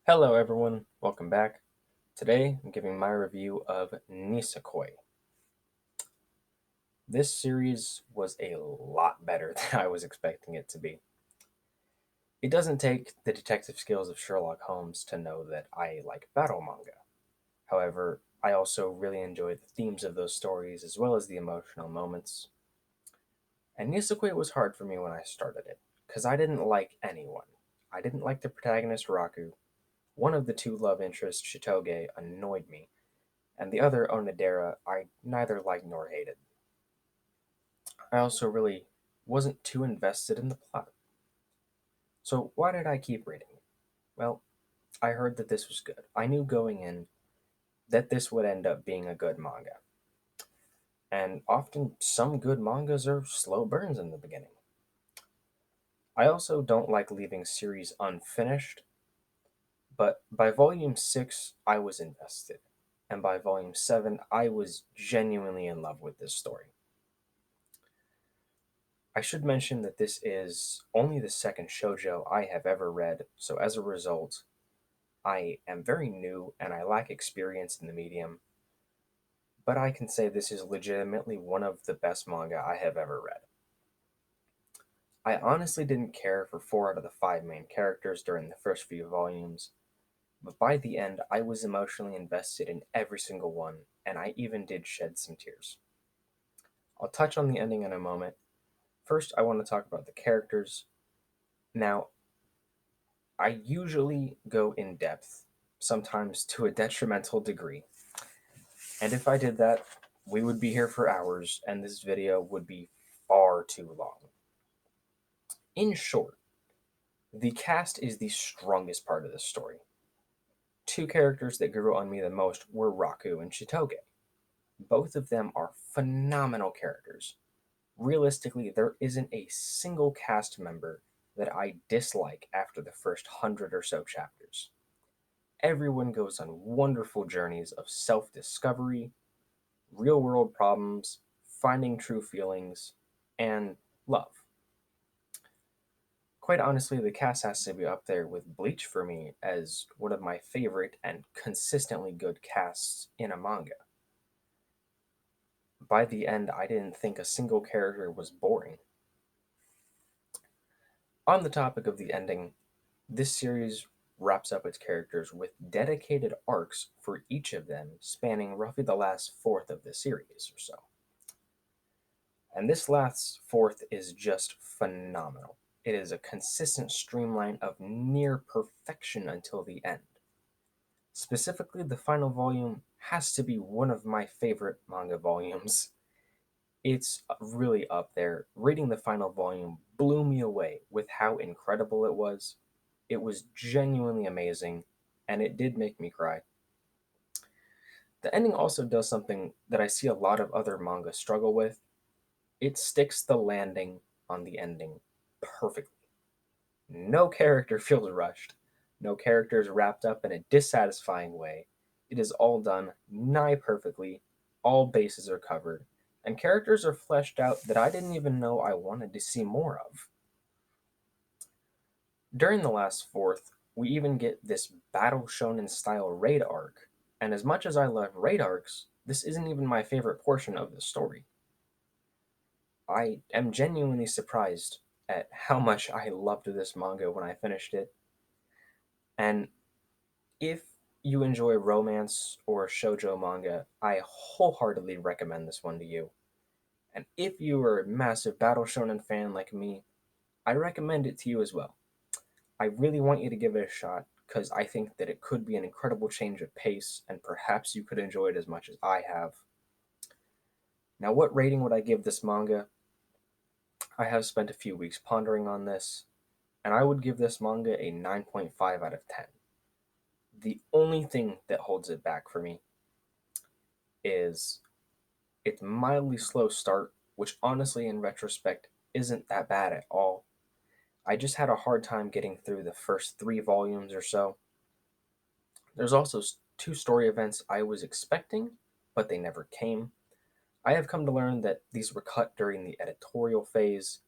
Hello everyone, welcome back. Today I'm giving my review of Nisekoi. This series was a lot better than I was expecting it to be. It doesn't take the detective skills of Sherlock Holmes to know that I like battle manga. However, I also really enjoy the themes of those stories as well as the emotional moments. And Nisekoi was hard for me when I started it, because I didn't like anyone. I didn't like the protagonist Raku. One of the two love interests, Shitoge, annoyed me, and the other Onodera I neither liked nor hated. I also really wasn't too invested in the plot. So why did I keep reading? Well, I heard that this was good. I knew going in that this would end up being a good manga. And often some good mangas are slow burns in the beginning. I also don't like leaving series unfinished, but by volume 6 I was invested. And by volume 7 I was genuinely in love with this story. I should mention that this is only the second shoujo I have ever read, so as a result, I am very new and I lack experience in the medium, but I can say this is legitimately one of the best manga I have ever read. I honestly didn't care for 4 out of the 5 main characters during the first few volumes, but by the end I was emotionally invested in every single one, and I even did shed some tears. I'll touch on the ending in a moment. First, I want to talk about the characters. Now, I usually go in depth, sometimes to a detrimental degree. And if I did that, we would be here for hours and this video would be far too long. In short, the cast is the strongest part of this story. Two characters that grew on me the most were Raku and Shitoge. Both of them are phenomenal characters. Realistically, there isn't a single cast member that I dislike after the first 100 or so chapters. Everyone goes on wonderful journeys of self discovery, real world problems, finding true feelings, and love. Quite honestly, the cast has to be up there with Bleach for me as one of my favorite and consistently good casts in a manga. By the end, I didn't think a single character was boring. On the topic of the ending, this series wraps up its characters with dedicated arcs for each of them, spanning roughly the last fourth of the series or so. And this last fourth is just phenomenal. It is a consistent streamline of near perfection until the end. Specifically, the final volume has to be one of my favorite manga volumes. It's really up there. Reading the final volume blew me away with how incredible it was. It was genuinely amazing, and it did make me cry. The ending also does something that I see a lot of other manga struggle with. It sticks the landing on the ending perfectly. No character feels rushed. No character is wrapped up in a dissatisfying way. It is all done nigh perfectly. All bases are covered. And characters are fleshed out that I didn't even know I wanted to see more of. During the last fourth, we even get this battle shonen style raid arc. And as much as I love raid arcs, this isn't even my favorite portion of the story. I am genuinely surprised at how much I loved this manga when I finished it. And if you enjoy romance or shoujo manga, I wholeheartedly recommend this one to you. And if you are a massive battle shonen fan like me, I recommend it to you as well. I really want you to give it a shot because I think that it could be an incredible change of pace and perhaps you could enjoy it as much as I have. Now, what rating would I give this manga? I have spent a few weeks pondering on this, and I would give this manga a 9.5 out of 10. The only thing that holds it back for me is its mildly slow start, which honestly, in retrospect, isn't that bad at all. I just had a hard time getting through the first 3 volumes or so. There's also 2 story events I was expecting, but they never came. I have come to learn that these were cut during the editorial phase,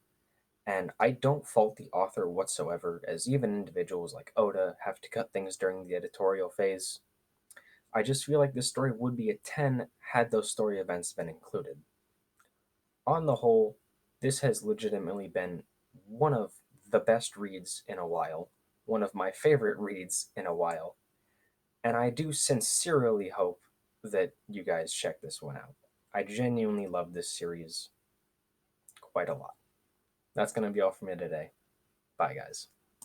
And I don't fault the author whatsoever, as even individuals like Oda have to cut things during the editorial phase. I just feel like this story would be a 10 had those story events been included. On the whole, this has legitimately been one of the best reads in a while, one of my favorite reads in a while, and I do sincerely hope that you guys check this one out. I genuinely love this series quite a lot. That's going to be all from me today. Bye, guys.